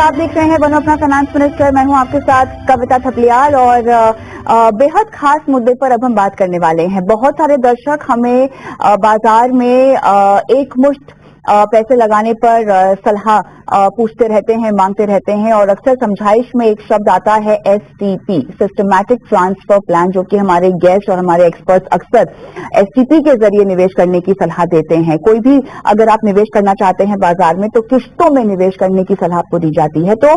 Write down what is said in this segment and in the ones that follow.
आप देख रहे हैं बनो अपना फाइनेंस मिनिस्टर। मैं हूं आपके साथ कविता थपलियाल और बेहद खास मुद्दे पर अब हम बात करने वाले हैं। बहुत सारे दर्शक हमें बाजार में एक मुश्त पैसे लगाने पर सलाह पूछते रहते हैं, मांगते रहते हैं और अक्सर समझाइश में एक शब्द आता है एसटीपी, सिस्टमैटिक ट्रांसफर प्लान, जो कि हमारे गेस्ट और हमारे एक्सपर्ट्स अक्सर एसटीपी के जरिए निवेश करने की सलाह देते हैं। कोई भी अगर आप निवेश करना चाहते हैं बाजार में तो किस्तों में निवेश करने की सलाह आपको दी जाती है। तो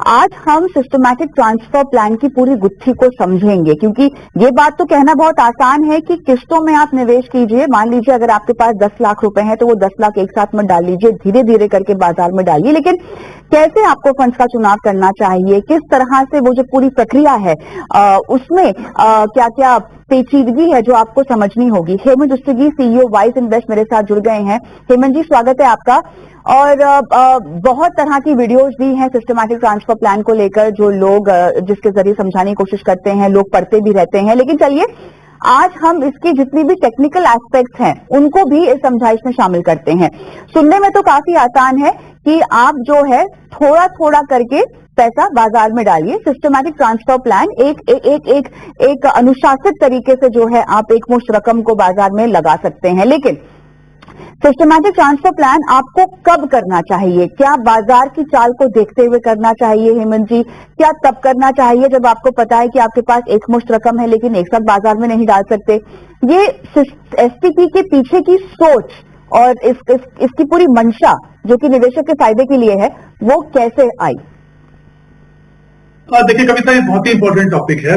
आज हम सिस्टमैटिक ट्रांसफर प्लान की पूरी गुत्थी को समझेंगे, क्योंकि ये बात तो कहना बहुत आसान है कि किस्तों में आप निवेश कीजिए। मान लीजिए अगर आपके पास 10 लाख रुपए हैं तो वो 10 लाख एक साथ में डाल लीजिए, धीरे धीरे करके बाजार में डालिए। लेकिन कैसे आपको फंड्स का चुनाव करना चाहिए, किस तरह से वो जो पूरी प्रक्रिया है उसमें क्या क्या पेचीदगी है जो आपको समझनी होगी। हेमंत उस्तगी, सीईओ वाइज इन्वेस्ट, मेरे साथ जुड़ गए हैं। हेमंत जी, स्वागत है आपका। और बहुत तरह की वीडियोस भी हैं सिस्टमैटिक ट्रांसफर प्लान को लेकर, जो लोग जिसके जरिए समझाने की कोशिश करते हैं, लोग पढ़ते भी रहते हैं। लेकिन चलिए आज हम इसकी जितनी भी टेक्निकल एस्पेक्ट्स हैं उनको भी इस समझाइश में शामिल करते हैं। सुनने में तो काफी आसान है कि आप जो है थोड़ा थोड़ा करके पैसा बाजार में डालिए। सिस्टमैटिक ट्रांसफर प्लान एक अनुशासित तरीके से जो है आप एक मुश्त रकम को बाजार में लगा सकते हैं। लेकिन सिस्टमैटिक ट्रांसफर प्लान आपको कब करना चाहिए? क्या बाजार की चाल को देखते हुए करना चाहिए हेमंत जी? क्या तब करना चाहिए जब आपको पता है कि आपके पास एक मुश्त रकम है लेकिन एक साथ बाजार में नहीं डाल सकते? ये एसटीपी के पीछे की सोच और इसकी पूरी मंशा जो कि निवेशक के फायदे के लिए है, वो कैसे आई? देखिए कविता, ये बहुत ही इंपॉर्टेंट टॉपिक है।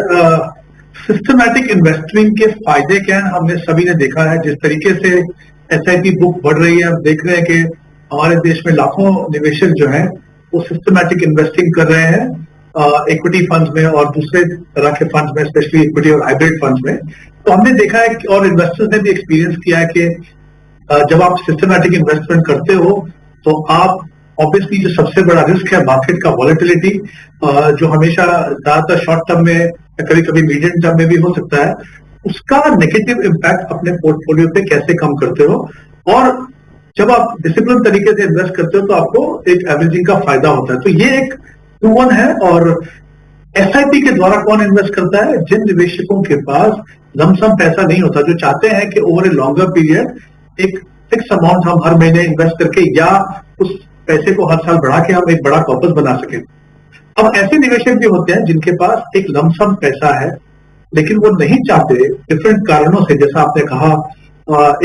सिस्टमैटिक इन्वेस्टिंग के फायदे क्या हैं, हमने सभी ने देखा है। जिस तरीके से एसआईपी बुक बढ़ रही है, हम देख रहे हैं कि हमारे देश में लाखों निवेशक जो हैं वो सिस्टमैटिक इन्वेस्टिंग कर रहे हैं इक्विटी फंड्स में और दूसरे तरह के फंड्स में, स्पेशली इक्विटी और हाइब्रिड फंड्स में। तो हमने देखा है और इन्वेस्टर्स ने भी एक्सपीरियंस किया है कि जब आप सिस्टमैटिक इन्वेस्टमेंट करते हो तो आप ऑब्वियसली जो सबसे बड़ा रिस्क है मार्केट का वॉलेटिलिटी, जो हमेशा ज्यादातर शॉर्ट टर्म में या कभी कभी मीडियम टर्म में भी हो सकता है, उसका नेगेटिव इम्पैक्ट अपने पोर्टफोलियो पे कैसे कम करते हो। और जब आप डिसिप्लिन तरीके से इन्वेस्ट करते हो तो आपको एक एवरेजिंग का फायदा होता है। तो ये एक प्रूवन है। और एसआईपी के द्वारा कौन इन्वेस्ट करता है? जिन निवेशकों के पास लमसम पैसा नहीं होता, जो चाहते हैं कि ओवर ए लॉन्गर पीरियड एक फिक्स अमाउंट हम हर महीने इन्वेस्ट करके या उस पैसे को हर साल बढ़ा के हम एक बड़ा कॉर्पस बना सके। अब ऐसे निवेशक भी होते हैं जिनके पास एक लमसम पैसा है लेकिन वो नहीं चाहते डिफरेंट कारणों से, जैसा आपने कहा,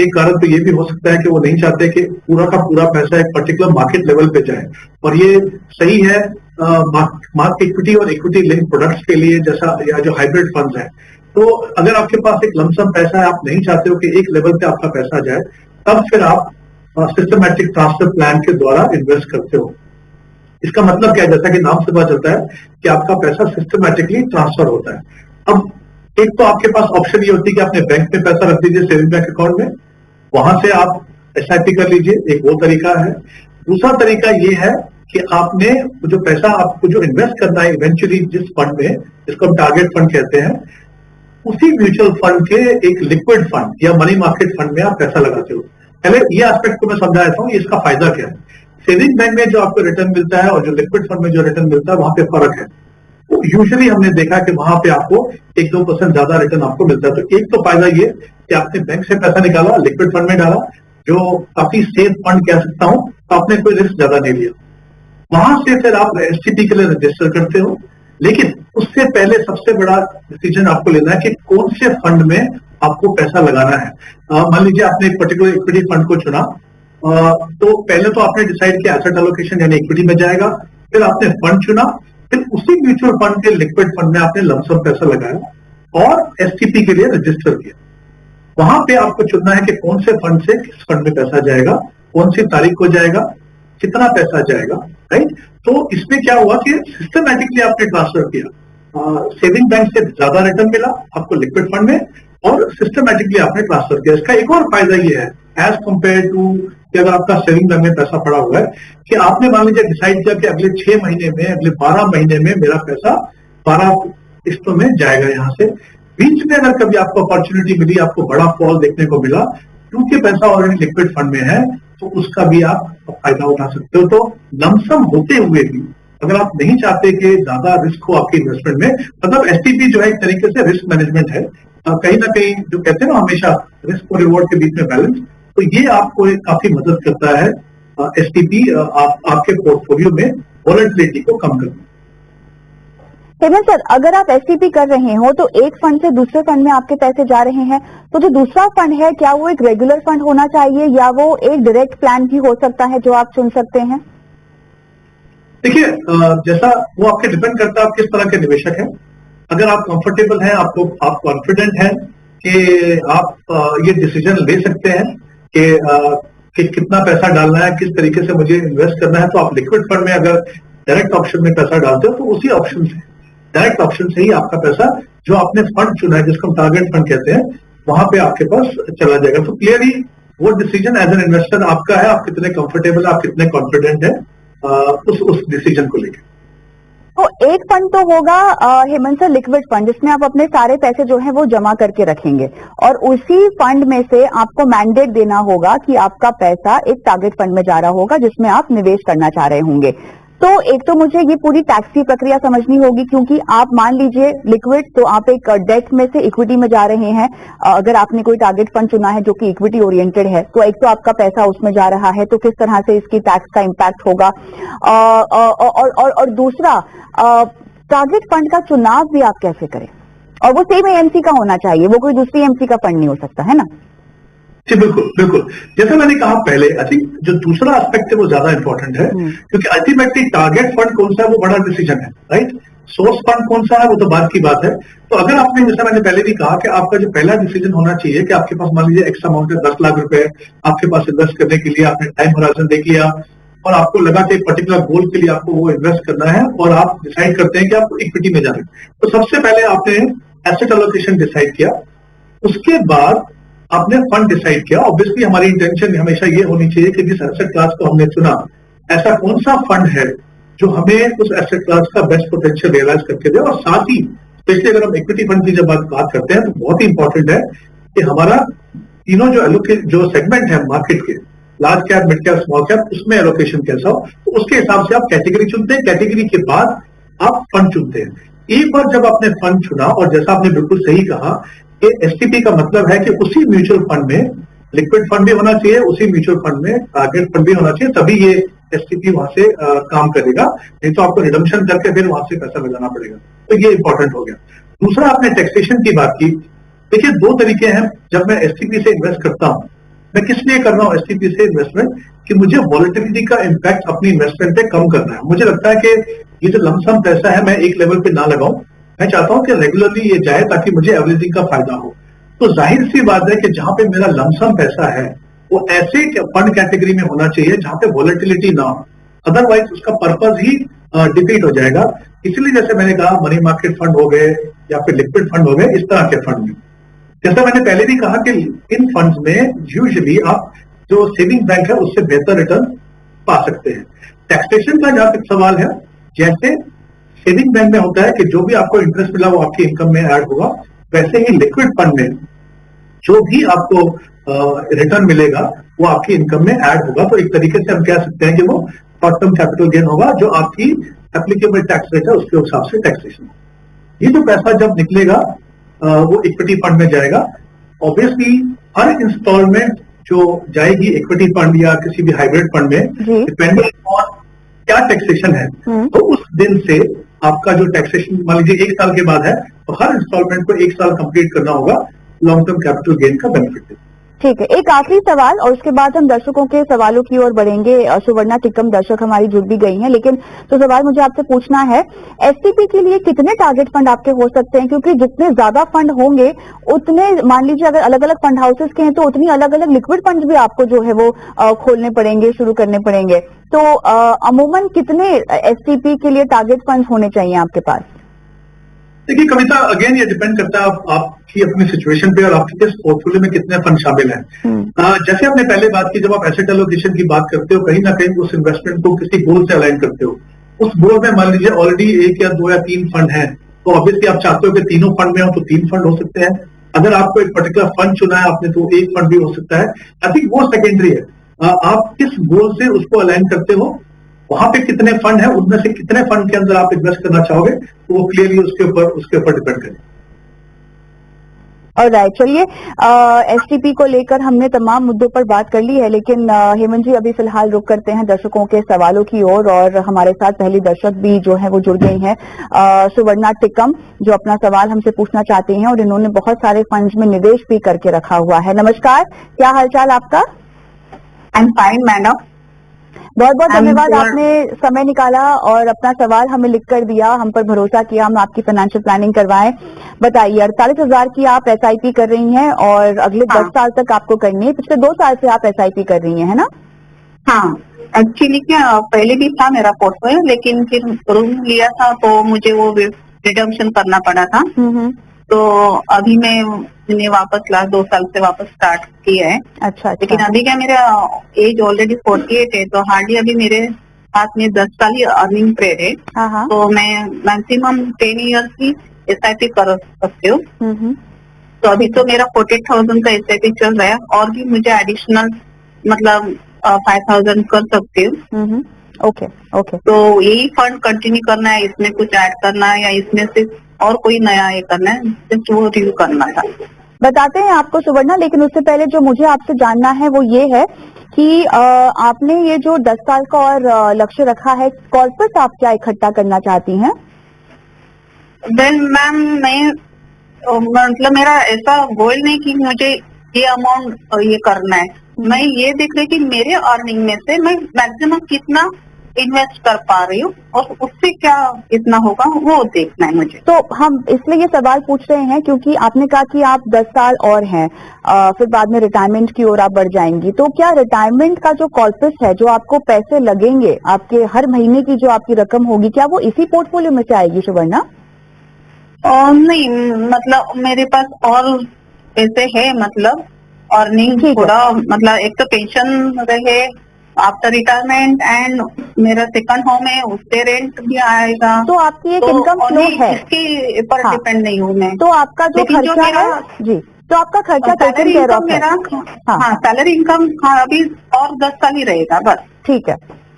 एक कारण तो ये भी हो सकता है कि वो नहीं चाहते कि पूरा का पूरा पैसा एक पर्टिकुलर मार्केट लेवल पे जाए। और ये सही है मार्केट इक्विटी और इक्विटी लिंक प्रोडक्ट्स के लिए, जैसा या जो हाइब्रिड फंड्स हैं। तो अगर आपके पास एक लमसम पैसा है, आप नहीं चाहते हो कि एक लेवल पे आपका पैसा जाए, तब फिर आप सिस्टमैटिक ट्रांसफर प्लान के द्वारा इन्वेस्ट करते हो। इसका मतलब क्या है? जैसा कि नाम से पता चलता है कि आपका पैसा सिस्टमैटिकली ट्रांसफर होता है। अब एक तो आपके पास ऑप्शन ये होती है कि अपने बैंक में पैसा रख दीजिए, सेविंग बैंक अकाउंट में, वहां से आप एसआईपी कर लीजिए, एक वो तरीका है। दूसरा तरीका ये है कि आपने जो पैसा आपको जो इन्वेस्ट करना है इवेंचुअली जिस फंड में, जिसको हम टारगेट फंड कहते हैं, उसी म्यूचुअल फंड के एक लिक्विड फंड या मनी मार्केट फंड में आप पैसा लगाते हो। पहले ये एस्पेक्ट को मैं समझा देता हूँ, इसका फायदा क्या है। सेविंग बैंक में जो आपको रिटर्न मिलता है और जो लिक्विड फंड में जो रिटर्न मिलता है, वहां पे फर्क है। तो यूजुअली हमने देखा कि वहां पे आपको 1-2% ज्यादा रिटर्न आपको मिलता है। तो एक तो फायदा ये कि आपने बैंक से पैसा निकाला, लिक्विड फंड में डाला, जो काफी सेफ फंड कह सकता हूं, तो आपने कोई रिस्क ज्यादा नहीं लिया। वहां से फिर आप एसटीपी के लिए रजिस्टर करते हो। लेकिन उससे पहले सबसे बड़ा डिसीजन आपको लेना है कि कौन से फंड में आपको पैसा लगाना है। मान लीजिए आपने एक पर्टिकुलर इक्विटी फंड को चुना, तो पहले तो आपने डिसाइड किया एसेट एलोकेशन यानी इक्विटी में जाएगा, फिर आपने फंड चुना, फिर उसी म्यूचुअल फंड के लिक्विड फंड में आपने लमसम पैसा लगाया और एसटीपी के लिए रजिस्टर किया। वहां पे आपको चुनना है कि कौन से फंड से किस फंड में पैसा जाएगा, कौन सी तारीख को जाएगा, कितना पैसा जाएगा, राइट। तो इसमें क्या हुआ कि सिस्टमैटिकली आपने ट्रांसफर किया, सेविंग बैंक से ज्यादा रिटर्न मिला आपको लिक्विड फंड में और सिस्टमैटिकली आपने ट्रांसफर किया। इसका एक और फायदा ये है एज कंपेयर टू कि अगर आपका सेविंग बैंक में पैसा पड़ा हुआ है, कि आपने मान लीजिए डिसाइड किया कि अगले 6 महीने में, अगले 12 महीने में मेरा पैसा 12 किस्तों में जाएगा। यहाँ से बीच में अगर कभी आपको अपॉर्चुनिटी मिली, आपको बड़ा फॉल देखने को मिला, क्योंकि पैसा ऑलरेडी लिक्विड फंड में है, तो उसका भी आप फायदा उठा सकते हो। तो लमसम होते हुए भी अगर आप नहीं चाहते कि ज्यादा रिस्क हो आपके इन्वेस्टमेंट में, मतलब एसटीपी जो है एक तरीके से रिस्क मैनेजमेंट है। कहीं ना कहीं जो कहते हैं ना हमेशा रिस्क और रिवॉर्ड के बीच में बैलेंस, तो ये आपको काफी मदद करता है एसटीपी आपके पोर्टफोलियो में वॉलेटिलिटी को कम करने में। हेमंत सर, अगर आप एसटीपी कर रहे हो तो एक फंड से दूसरे फंड में आपके पैसे जा रहे हैं, तो जो दूसरा फंड है क्या वो एक रेगुलर फंड होना चाहिए या वो एक डायरेक्ट प्लान भी हो सकता है जो आप चुन सकते हैं? देखिए, जैसा वो आपके डिपेंड करता है आप किस तरह के निवेशक हैं। अगर आप कंफर्टेबल हैं, आप कॉन्फिडेंट हैं कि आप ये डिसीजन ले सकते हैं कि कितना पैसा डालना है, किस तरीके से मुझे इन्वेस्ट करना है, तो आप लिक्विड फंड में अगर डायरेक्ट ऑप्शन में पैसा डालते हो तो उसी ऑप्शन से, डायरेक्ट ऑप्शन से ही आपका पैसा जो आपने फंड चुना है, जिसको हम टारगेट फंड कहते हैं, वहां पे आपके पास चला जाएगा। तो क्लियरली वो डिसीजन एज एन इन्वेस्टर आपका है, आप कितने कंफर्टेबल, आप कितने कॉन्फिडेंट है उस डिसीजन को लेकर। तो एक फंड तो होगा हेमंत सर लिक्विड फंड, जिसमें आप अपने सारे पैसे जो है वो जमा करके रखेंगे और उसी फंड में से आपको मैंडेट देना होगा कि आपका पैसा एक टारगेट फंड में जा रहा होगा जिसमें आप निवेश करना चाह रहे होंगे। तो एक तो मुझे ये पूरी टैक्स की प्रक्रिया समझनी होगी, क्योंकि आप मान लीजिए लिक्विड तो आप एक डेट में से इक्विटी में जा रहे हैं। अगर आपने कोई टारगेट फंड चुना है जो कि इक्विटी ओरिएंटेड है, तो एक तो आपका पैसा उसमें जा रहा है, तो किस तरह से इसकी टैक्स का इम्पैक्ट होगा। और दूसरा, टारगेट फंड का चुनाव भी आप कैसे करें, और वो सेम एएमसी का होना चाहिए, वो कोई दूसरी एमसी का फंड नहीं हो सकता, है ना? जी बिल्कुल बिल्कुल, जैसा मैंने कहा पहले, आई थिंक जो दूसरा एस्पेक्ट है वो ज्यादा इंपॉर्टेंट है, क्योंकि अल्टीमेटली टारगेट फंड कौन सा है वो बड़ा डिसीजन है, राइट। सोर्स फंड कौन सा है वो तो बात की बात है। तो अगर आपने, जैसा मैंने पहले भी कहा, कि आपका जो पहला डिसीजन होना चाहिए कि आपके पास मान लीजिए एक्स अमाउंट है, 10 लाख रुपए आपके पास इन्वेस्ट करने के लिए, आपने टाइम होराइजन देख लिया और आपको लगा कि पर्टिकुलर गोल के लिए आपको वो इन्वेस्ट करना है और आप डिसाइड करते हैं कि आप इक्विटी में जा रहे हैं, तो सबसे पहले आपने एसेट एलोकेशन डिसाइड किया, उसके बाद आपने फंड डिसाइड किया। ऑब्वियसली हमारी इंटेंशन हमेशा ये होनी चाहिए कि जिस एसेट क्लास को हमने चुना, ऐसा कौन सा फंड है जो हमें उस एसेट क्लास का बेस्ट पोटेंशियल रियलाइज करके दे। और साथ ही स्पेशली अगर हम इक्विटी फंड की जब बात करते हैं तो बहुत ही इंपॉर्टेंट है कि हमारा तीनों जो सेगमेंट है मार्केट के, large cap, mid cap, small cap, उसमें एलोकेशन कैसा हो, तो उसके हिसाब से आप कैटेगरी चुनते हैं। कैटेगरी के बाद आप फंड चुनते हैं। एक बार जब आपने फंड चुना, और जैसा आपने बिल्कुल सही कहा कि एसटीपी का मतलब है कि उसी म्यूचुअल फंड में लिक्विड फंड भी होना चाहिए, उसी म्यूचुअल फंड में टारगेट फंड भी होना चाहिए, तभी ये एसटीपी वहां से काम करेगा, नहीं तो आपको रिडम्पशन करके फिर वहां से पैसा लगाना पड़ेगा। तो ये इंपॉर्टेंट हो गया। दूसरा, आपने टैक्सेशन की बात की। देखिए, दो तरीके हैं जब मैं एसटीपी से इन्वेस्ट करता हूं। मैं किस लिए कर रहा हूं एसटीपी से इन्वेस्टमेंट, कि मुझे वॉलेटिलिटी का इम्पैक्ट अपनी इन्वेस्टमेंट पे कम करना है। मुझे लगता है कि ये जो लमसम पैसा है मैं एक लेवल पे ना लगाऊं, मैं चाहता हूं कि रेगुलरली ये जाए ताकि मुझे एवरेजिंग का फायदा हो। तो जाहिर सी बात है कि जहां पे मेरा लमसम पैसा है वो ऐसे फंड कैटेगरी में होना चाहिए जहां पे वॉलेटिलिटी ना हो, अदरवाइज उसका पर्पज ही डिफीट हो जाएगा। इसलिए जैसे मैंने कहा, मनी मार्केट फंड हो गए या फिर लिक्विड फंड हो गए, इस तरह के फंड में, जैसा मैंने पहले भी कहा कि इन फंड्स में यूजुअली आप जो सेविंग बैंक है उससे बेहतर रिटर्न पा सकते हैं। टैक्सेशन का जहां तक सवाल है, जैसे सेविंग बैंक में होता है कि जो भी आपको इंटरेस्ट मिला वो आपकी इनकम में ऐड होगा, वैसे ही लिक्विड फंड में जो भी आपको रिटर्न मिलेगा वो आपकी इनकम में ऐड होगा। तो एक तरीके से हम कह सकते हैं कि वो शॉर्ट टर्म कैपिटल गेन होगा, जो आपकी एप्लीकेबल टैक्स रेट है उसके हिसाब से टैक्सेशन। ये जो पैसा जब निकलेगा वो इक्विटी फंड में जाएगा। ऑब्वियसली हर इंस्टॉलमेंट जो जाएगी इक्विटी फंड या किसी भी हाइब्रिड फंड में, डिपेंडिंग ऑन क्या टैक्सेशन है, तो उस दिन से आपका जो टैक्सेशन मान लीजिए 1 साल के बाद है, तो हर इंस्टॉलमेंट को 1 साल कंप्लीट करना होगा लॉन्ग टर्म कैपिटल गेन का बेनिफिट। ठीक है, एक आखिरी सवाल और उसके बाद हम दर्शकों के सवालों की ओर बढ़ेंगे। सुवर्णा टिक्कम दर्शक हमारी जुड़ भी गई हैं, लेकिन तो सवाल मुझे आपसे पूछना है, एसटीपी के लिए कितने टारगेट फंड आपके हो सकते हैं? क्योंकि जितने ज्यादा फंड होंगे उतने, मान लीजिए अगर अलग अलग फंड हाउसेस के हैं तो उतनी अलग अलग लिक्विड फंड भी आपको जो है वो खोलने पड़ेंगे, शुरू करने पड़ेंगे। तो अमूमन कितने एसटीपी के लिए टारगेट फंड होने चाहिए आपके पास? देखिए कविता, अगेन ये डिपेंड करता है आपकी अपनी सिचुएशन पे और आपके किस पोर्टफोलियो में कितने फंड शामिल हैं। जैसे आपने पहले बात की, जब आप एसेट एलोकेशन की बात करते हो, कहीं ना कहीं उस इन्वेस्टमेंट को किसी गोल से अलाइन करते हो। उस गोल में मान लीजिए ऑलरेडी 1 या 2 या 3 फंड हैं, तो ऑब्वियसली आप चाहते हो कि तीनों फंड में हो, तो 3 फंड हो सकते हैं। अगर आपको एक पर्टिकुलर फंड चुना है आपने, तो 1 फंड भी हो सकता है। आई थिंक वो सेकेंडरी है। आप किस गोल से उसको अलाइन करते हो वहां पे कितने फंड है, उनमें से कितने फंड के अंदर आप इन्वेस्ट करना चाहोगे, तो वो क्लियरली उसके ऊपर डिपेंड करें। और राइट, चलिए एसटीपी को लेकर हमने तमाम मुद्दों पर बात कर ली है, लेकिन हेमंत जी अभी फिलहाल रुक करते हैं दर्शकों के सवालों की ओर, और हमारे साथ पहली दर्शक भी जो है वो जुड़ गई हैं, सुवर्णा टिक्कम, जो अपना सवाल हमसे पूछना चाहती हैं और इन्होंने बहुत सारे फंड्स में निवेश भी करके रखा हुआ है। नमस्कार, क्या हालचाल आपका? I am fine madam. बहुत बहुत धन्यवाद, I'm आपने समय निकाला और अपना सवाल हमें लिख कर दिया, हम पर भरोसा किया, हम आपकी फाइनेंशियल प्लानिंग करवाएं। बताइए, 48,000 की आप एसआईपी कर रही हैं और अगले 10 साल तक आपको करनी है। पिछले 2 साल से आप एसआईपी कर रही हैं, है ना? हाँ, एक्चुअली क्या पहले भी था मेरा पोर्टफोलियो, लेकिन फिर रूम लिया था तो मुझे वो रिडम्पशन करना पड़ा था। तो अभी मैंने वापस लास्ट 2 साल से वापस स्टार्ट किया है। अच्छा, लेकिन अभी क्या मेरा एज ऑलरेडी 48 है, तो हार्डली अभी मेरे हाथ में 10 साल ही अर्निंग पीरियड है। हाँ हाँ। तो मैं मैक्सिमम 10 ईयर्स की एसआईपी कर सकती हूँ। तो अभी तो मेरा 48,000 का एसआईपी चल रहा है, और भी मुझे एडिशनल मतलब 5,000 कर सकती हूँ। Okay okay. तो यही फंड कंटिन्यू करना है, इसमें कुछ ऐड करना है या इसमें से और कोई नया ये करना है, सिर्फ वो रिव्यू करना था। बताते हैं आपको सुवर्णा, लेकिन उससे पहले जो मुझे आपसे जानना है वो ये है कि आपने ये जो 10 साल का और लक्ष्य रखा है, कॉर्पस आप क्या इकट्ठा करना चाहती हैं? देन मैम मैं मतलब मेरा ऐसा गोल नहीं कि मुझे ये अमाउंट ये करना है। मैं ये देख रही कि मेरे अर्निंग में से मैं मैक्सिमम कितना इन्वेस्ट कर पा रही हूँ और उससे क्या कितना होगा वो देखना है मुझे। तो हम इसलिए ये सवाल पूछ रहे हैं क्योंकि आपने कहा कि आप 10 साल और हैं, फिर बाद में रिटायरमेंट की ओर आप बढ़ जाएंगी, तो क्या रिटायरमेंट का जो कॉर्पस है, जो आपको पैसे लगेंगे, आपके हर महीने की जो आपकी रकम होगी, क्या वो इसी पोर्टफोलियो में से आएगी सुवर्णा? नहीं, मतलब मेरे पास और पैसे है, मतलब अर्निंग थोड़ा, मतलब एक तो पेंशन रहे आफ्टर रिटायरमेंट, एंड मेरा सेकंड होम है, उससे रेंट भी आएगा। तो आपकी एक इनकम फ्लो है, इसके ऊपर डिपेंड नहीं हूँ मैं। तो आपका जो खर्चा है जी, तो आपका खर्चा सैलरी इनकम मेरा, हाँ सैलरी इनकम, हाँ अभी और 10 साल ही रहेगा बस। ठीक है,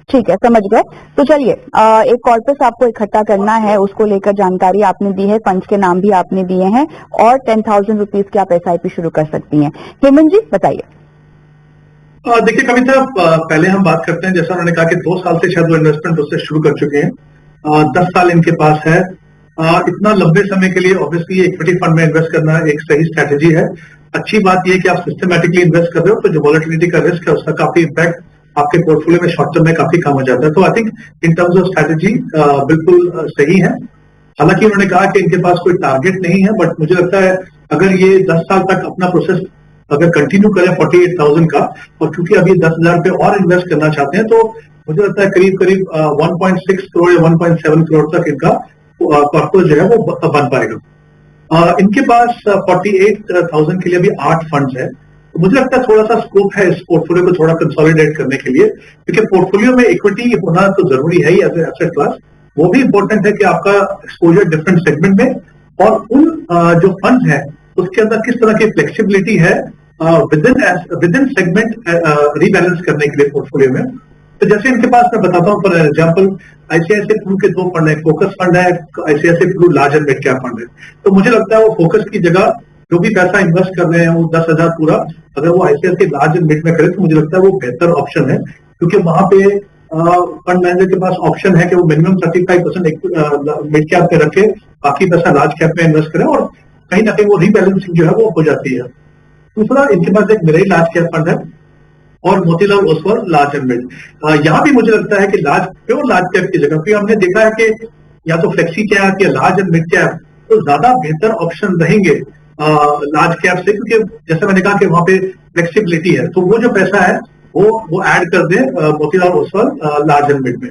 ठीक है, समझ गए। तो चलिए, एक कॉर्पस आपको इकट्ठा करना है, उसको लेकर जानकारी आपने दी है, फंड्स के नाम भी आपने दिए हैं, और 10,000 रुपीज की आप एसआईपी शुरू कर सकती हैं। हेमंत जी बताइए। देखिए कविता, पहले हम बात करते हैं, जैसा उन्होंने कहा कि 2 साल से शायद वो इन्वेस्टमेंट उससे शुरू कर चुके हैं, 10 साल इनके पास है। इतना लंबे समय के लिए ऑब्वियसली इक्विटी फंड में इन्वेस्ट करना एक सही स्ट्रैटेजी है। अच्छी बात यह है कि आप सिस्टमैटिकली इन्वेस्ट कर रहे हो, तो जो वॉलेटिलिटी का रिस्क है उसका काफी इम्पैक्ट आपके पोर्टफोलियो में शॉर्ट टर्म में काफी कम हो जाता है। तो I think in terms of strategy बिल्कुल सही है। हालांकि उन्होंने कहा कि इनके पास कोई टारगेट नहीं है, बट मुझे लगता है अगर ये 10 साल तक अपना प्रोसेस अगर कंटिन्यू करें 48,000 का, और क्योंकि अभी 10,000 रुपए और इन्वेस्ट करना चाहते हैं, तो मुझे लगता है करीब करीब 1.6 करोड़ या 1.7 करोड़ तक इनका कॉर्पस जो है वो बन पाएगा। इनके पास 48,000 के लिए भी 8 फंड्स है, तो मुझे लगता है थोड़ा सा स्कोप है इस पोर्टफोलियो को थोड़ा कंसोलिडेट करने के लिए, क्योंकि पोर्टफोलियो में इक्विटी होना तो जरूरी है ही एज एसेट क्लास। वो भी इंपॉर्टेंट है कि आपका एक्सपोजर डिफरेंट सेगमेंट में और उन जो फंड्स है उसके अंदर किस तरह की फ्लेक्सिबिलिटी है विद इन सेगमेंट रीबैलेंस करने के लिए पोर्टफोलियो में। तो जैसे इनके पास मैं बताता हूँ, फॉर एग्जाम्पल आईसीआईसीआई प्रू के 2 फंड है, फोकस फंड है, ICICI Pru large and mid cap fund है। तो मुझे लगता है वो फोकस की जगह जो भी पैसा इन्वेस्ट कर रहे हैं वो 10,000 पूरा अगर वो आईसीआईसीआई लार्ज एंड मिड में करें, तो मुझे लगता है वो बेहतर ऑप्शन है, क्योंकि वहां पे फंड मैनेजर के पास ऑप्शन है कि वो मिनिमम 35% मिड कैप में रखे, बाकी पैसा लार्ज कैप में इन्वेस्ट करें, और कहीं ना कहीं वो रीबैलेंसिंग जो है वो हो जाती है। दूसरा, इनके पास एक मिरेई लार्ज कैप फंड है और Motilal Oswal large and mid. यहाँ भी मुझे लगता है कि प्योर लार्ज कैप की जगह पे हमने देखा है कि या तो फ्लेक्सी कैप या लार्ज एंड मिड कैप तो ज्यादा बेहतर ऑप्शन रहेंगे लार्ज कैप से, क्योंकि जैसे मैंने कहा कि वहां पे फ्लेक्सिबिलिटी है। तो वो जो पैसा है वो ऐड कर दे Motilal Oswal large and mid में।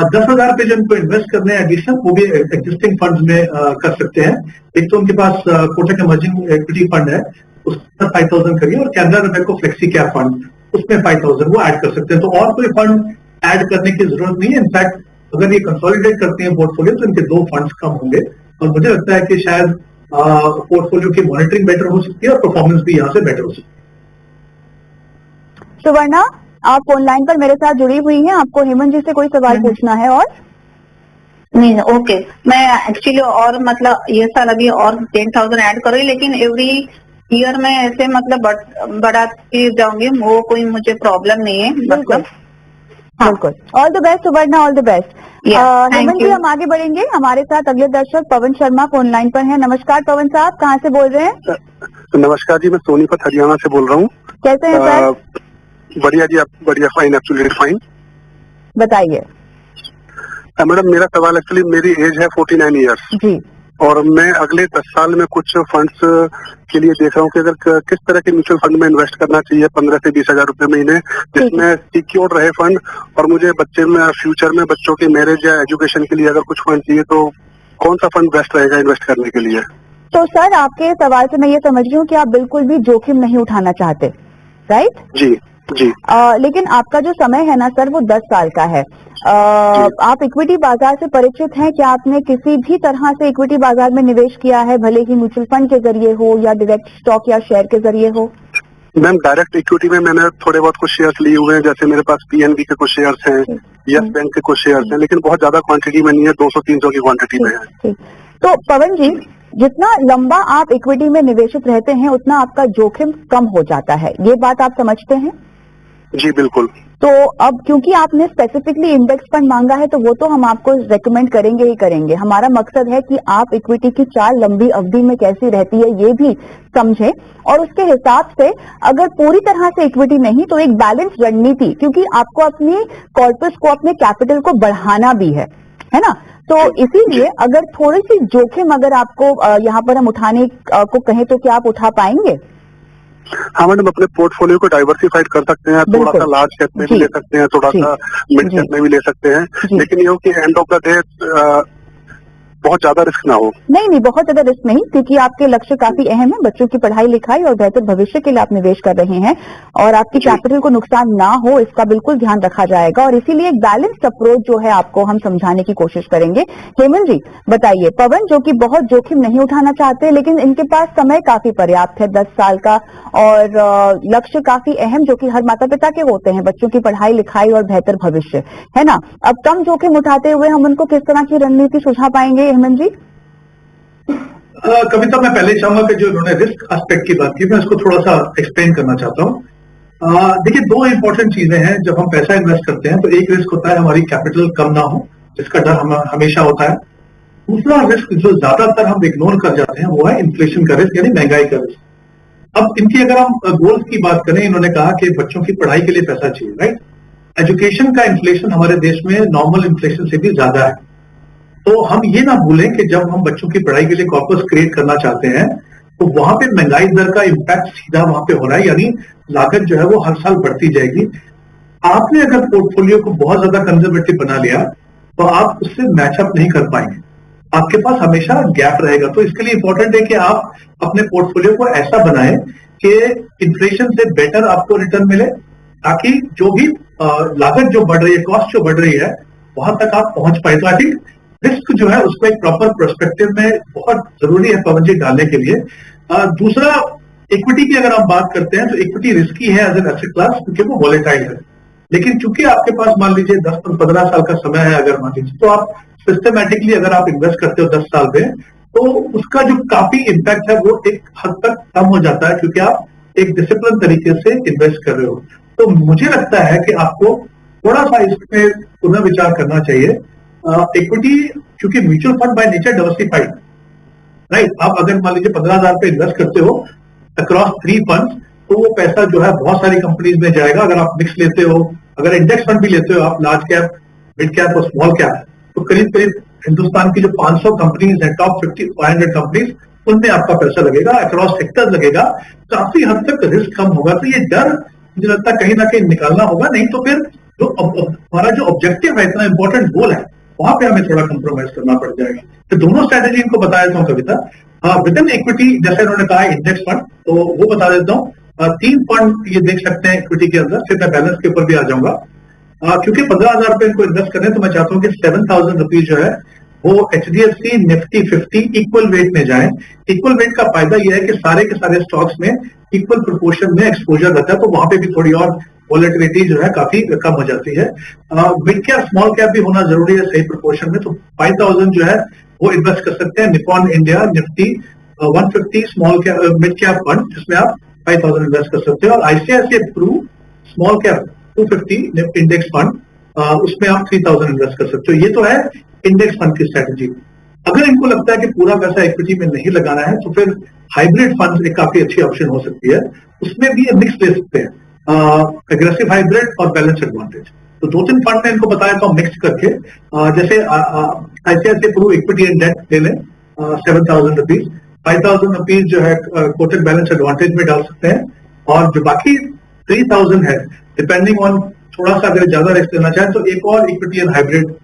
10,000 रुपए जो इनको इन्वेस्ट करने हैं एडिशनल, वो भी एग्जिस्टिंग फंड्स में कर सकते हैं। एक तो उनके पास कोटक इमर्जिंग इक्विटी फंड है, उसमें 5,000 करिए, और कैनरा बैंक को फ्लेक्सी कैप फंड उसमें 5,000 वो ऐड कर सकते हैं। तो और कोई फंड ऐड करने की जरूरत नहीं है। इनफैक्ट अगर ये कंसोलिडेट करते हैं पोर्टफोलियो तो इनके 2 फंड्स कम होंगे, और मुझे लगता है कि शायद पोर्टफोलियो की मॉनिटरिंग बेटर हो सकती है और परफॉर्मेंस भी यहाँ से बेटर हो सकती है। सुवर्णा, आप फोन लाइन पर मेरे साथ जुड़ी हुई हैं, आपको हेमंत जी से कोई सवाल पूछना है और? नहीं, ओके। मैं एक्चुअली और मतलब ये साल अभी और 10,000 ऐड कर रही, लेकिन एवरी ईयर में ऐसे मतलब बढ़ाती जाऊंगी, वो कोई मुझे प्रॉब्लम नहीं है मतलब। हाँ। बिल्कुल, all the best Suvarna, all the best. thank Hemant ji you. हम आगे बढ़ेंगे, हमारे साथ अगले दर्शक पवन शर्मा फोन लाइन पर हैं। नमस्कार पवन साहब, कहाँ से बोल रहे हैं? नमस्कार जी, मैं सोनीपत हरियाणा से बोल रहा हूँ। कैसे हैं सर? बढ़िया जी, आप बढ़िया, फाइन, एब्सोल्युटली फाइन। बताइए। मैडम मेरा सवाल एक्चुअली, मेरी एज है 49 ईयर्स जी और मैं अगले 10 साल में कुछ फंड्स के लिए देख रहा हूँ कि अगर किस तरह के म्यूचुअल फंड में इन्वेस्ट करना चाहिए 15 से 20 हजार रुपए महीने, जिसमें सिक्योर रहे फंड, और मुझे बच्चे में फ्यूचर में बच्चों की मैरिज या एजुकेशन के लिए अगर कुछ फंड चाहिए तो कौन सा फंड बेस्ट रहेगा इन्वेस्ट करने के लिए? तो सर आपके सवाल से मैं ये समझ रही हूँ कि आप बिल्कुल भी जोखिम नहीं उठाना चाहते, राइट? जी जी। लेकिन आपका जो समय है ना सर वो 10 साल का है। आप इक्विटी बाजार से परिचित हैं? क्या आपने किसी भी तरह से इक्विटी बाजार में निवेश किया है, भले ही म्यूचुअल फंड के जरिए हो या डायरेक्ट स्टॉक या शेयर के जरिए हो? मैम डायरेक्ट इक्विटी में मैंने थोड़े बहुत कुछ शेयर्स लिए हुए हैं, जैसे मेरे पास पीएनबी के कुछ शेयर्स हैं, यस बैंक के कुछ शेयर्स हैं, लेकिन बहुत ज्यादा क्वांटिटी में नहीं है, 200-300 की क्वांटिटी में है। ठीक। तो पवन जी, जितना लंबा आप इक्विटी में निवेशित रहते हैं उतना आपका जोखिम कम हो जाता है, ये बात आप समझते हैं? जी बिल्कुल। तो अब क्योंकि आपने स्पेसिफिकली इंडेक्स फंड मांगा है तो वो तो हम आपको रेकमेंड करेंगे ही करेंगे। हमारा मकसद है कि आप इक्विटी की चाल लंबी अवधि में कैसी रहती है ये भी समझें, और उसके हिसाब से अगर पूरी तरह से इक्विटी नहीं तो एक बैलेंस रणनीति, क्योंकि आपको अपनी कॉर्पस को, अपने कैपिटल को बढ़ाना भी है ना? तो इसीलिए अगर थोड़ी सी जोखिम अगर आपको यहाँ पर हम उठाने को कहें तो क्या आप उठा पाएंगे? हाँ मैडम, अपने पोर्टफोलियो को डाइवर्सिफाइड कर सकते हैं, थोड़ा सा लार्ज कैप में भी ले सकते हैं, थोड़ा सा मिड कैप में भी ले सकते हैं, लेकिन ये हो कि एंड ऑफ द डे बहुत ज्यादा रिस्क ना हो। नहीं, बहुत ज्यादा रिस्क नहीं, क्योंकि आपके लक्ष्य काफी अहम है, बच्चों की पढ़ाई लिखाई और बेहतर भविष्य के लिए आप निवेश कर रहे हैं, और आपकी कैपिटल को नुकसान ना हो इसका बिल्कुल ध्यान रखा जाएगा, और इसीलिए एक बैलेंस्ड अप्रोच जो है आपको हम समझाने की कोशिश करेंगे। हेमंत जी बताइए, पवन जो कि बहुत जोखिम नहीं उठाना चाहते लेकिन इनके पास समय काफी पर्याप्त है 10 साल का, और लक्ष्य काफी अहम जो कि हर माता पिता के होते हैं, बच्चों की पढ़ाई लिखाई और बेहतर भविष्य, है ना? अब कम जोखिम उठाते हुए हम उनको किस तरह की रणनीति सुझा पाएंगे हेमंत जी? कविता, मैं पहले चाहूंगा कि जो उन्होंने रिस्क एस्पेक्ट की बात की, मैं उसको थोड़ा सा एक्सप्लेन करना चाहता हूँ। देखिए, दो इंपॉर्टेंट चीजें हैं जब हम पैसा इन्वेस्ट करते हैं। तो एक रिस्क होता है हमारी कैपिटल कम ना हो, जिसका डर हम हमेशा होता है। दूसरा रिस्क जो ज्यादातर हम इग्नोर कर जाते हैं वो है इन्फ्लेशन का रिस्क, यानी महंगाई का रिस्क। अब इनकी अगर हम गोल्स की बात करें, इन्होंने कहा कि बच्चों की पढ़ाई के लिए पैसा चाहिए, राइट? एजुकेशन का इन्फ्लेशन हमारे देश में नॉर्मल इन्फ्लेशन से भी ज्यादा है। तो हम ये ना भूलें कि जब हम बच्चों की पढ़ाई के लिए कॉर्पस क्रिएट करना चाहते हैं तो वहां पे महंगाई दर का इम्पैक्ट सीधा वहां पे हो रहा है, यानी लागत जो है वो हर साल बढ़ती जाएगी। आपने अगर पोर्टफोलियो को बहुत ज्यादा कंजर्वेटिव बना लिया तो आप उससे मैचअप नहीं कर पाएंगे, आपके पास हमेशा गैप रहेगा। तो इसके लिए इंपॉर्टेंट है कि आप अपने पोर्टफोलियो को ऐसा बनाएं कि इन्फ्लेशन से बेटर आपको रिटर्न मिले, ताकि जो भी लागत जो बढ़ रही है, कॉस्ट जो बढ़ रही है, वहां तक आप पहुंच पाए। तो आई थिंक रिस्क जो है उसको एक प्रॉपर पर्सपेक्टिव में बहुत जरूरी है पवन जी डालने के लिए। दूसरा, इक्विटी की अगर हम बात करते हैं तो इक्विटी रिस्की है एज एन एसेट क्लास, क्योंकि वो वॉलेटाइल है। लेकिन चूंकि आपके पास मान लीजिए 10-15 साल का समय है, अगर मान लीजिए, तो आप सिस्टमैटिकली अगर आप इन्वेस्ट करते हो 10 साल में, तो उसका जो काफी इम्पैक्ट है वो एक हद तक कम हो जाता है, क्योंकि आप एक डिसिप्लिन तरीके से इन्वेस्ट कर रहे हो। तो मुझे लगता है कि आपको थोड़ा सा इसमें पुनर्विचार करना चाहिए। इक्विटी, क्योंकि mutual fund by nature diversified, right? आप अगर मान लीजिए 15,000 पे इन्वेस्ट करते हो अक्रॉस 3 फंड्स, तो वो पैसा जो है बहुत सारी कंपनीज में जाएगा। अगर आप मिक्स लेते हो, अगर इंडेक्स फंड भी लेते हो आप, लार्ज कैप, मिड कैप और स्मॉल कैप, तो करीब करीब हिंदुस्तान की जो 500 कंपनीज है, टॉप 50 500 कंपनीज, उनमें आपका पैसा लगेगा, अक्रॉस सेक्टर लगेगा, काफी हद तक रिस्क कम होगा। तो ये डर मुझे लगता है कहीं ना कहीं निकालना होगा, नहीं तो फिर जो हमारा जो ऑब्जेक्टिव है, इतना इंपॉर्टेंट गोल है, वहां पे हमें थोड़ा कंप्रोमाइज करना पड़ जाएगा। तो दोनों स्ट्रैटेजी इनको बता देता हूँ कविता। विद इन इक्विटी, जैसे उन्होंने कहा इंडेक्स फंड, तो वो बता देता हूँ। 3 फंड ये देख सकते हैं इक्विटी के अंदर, फिर मैं बैलेंस के ऊपर भी आ जाऊंगा। क्योंकि 15,000 रुपए इनको इन्वेस्ट करने, तो मैं चाहता हूँ कि 7,000 रुपीज जो है वो HDFC निफ्टी 50 इक्वल वेट में जाए। इक्वल वेट का फायदा यह है कि सारे के सारे स्टॉक्स में इक्वल प्रोपोर्शन में एक्सपोजर रहता है, तो वहां पे भी थोड़ी और वॉलेटिलिटी जो है काफी कम हो जाती है। मिड कैप स्मॉल कैप भी होना जरूरी है सही प्रोपोर्शन में। तो 5000 जो है वो इन्वेस्ट कर सकते हैं Nippon India Nifty 150 small cap mid cap fund, जिसमें आप 5000 इन्वेस्ट कर सकते हो। और ICICI Pru small cap 250 index fund, उसमें आप 3000 इन्वेस्ट कर सकते हो। ये तो है इंडेक्स फंड की स्ट्रेटेजी। अगर इनको लगता है कि पूरा पैसा इक्विटी में नहीं लगाना है तो फिर हाइब्रिड फंड एक काफी अच्छी ऑप्शन हो सकती है। उसमें भी ये मिक्स ले सकते हैं, एग्रेसिव हाइब्रिड और बैलेंस एडवांटेज। तो 2-3 फंड में इनको बताया तो मिक्स करके जैसे ICICI Pru equity and debt ले लें 7000 रुपीज, 5000 रुपीज जो है कोटेड बैलेंस एडवांटेज में डाल सकते हैं। और जो बाकी 3000 है, डिपेंडिंग ऑन थोड़ा सा अगर ज्यादा रिस्क लेना चाहें तो एक और इक्विटी एंड हाइब्रिड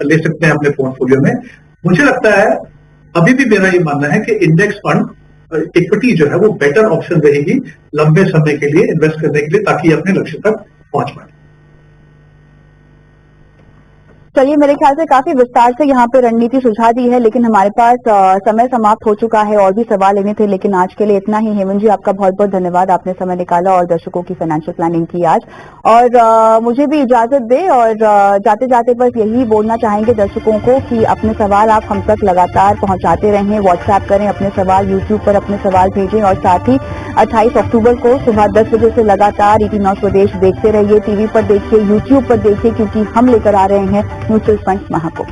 ले सकते हैं अपने पोर्टफोलियो में। मुझे लगता है अभी भी मेरा ये मानना है कि इंडेक्स फंड इक्विटी जो है वो बेटर ऑप्शन रहेगी लंबे समय के लिए इन्वेस्ट करने के लिए, ताकि अपने लक्ष्य तक पहुंच पाए। चलिए, मेरे ख्याल से काफी विस्तार से यहाँ पे रणनीति सुझा दी है, लेकिन हमारे पास समय समाप्त हो चुका है। और भी सवाल लेने थे, लेकिन आज के लिए इतना ही। हेमंत जी, आपका बहुत बहुत धन्यवाद, आपने समय निकाला और दर्शकों की फाइनेंशियल प्लानिंग की आज। और मुझे भी इजाजत दे, और जाते जाते बस यही बोलना चाहेंगे दर्शकों को कि अपने सवाल आप हम तक लगातार पहुंचाते रहें, व्हाट्सएप करें अपने सवाल, यूट्यूब पर अपने सवाल भेजें, और साथ ही 28 अक्टूबर को सुबह 10 बजे से लगातार ET Now स्वदेश देखते रहिए। टीवी पर देखिए, यूट्यूब पर देखिए, क्योंकि हम लेकर आ रहे हैं म्यूचुअल फंड महाकुंभ।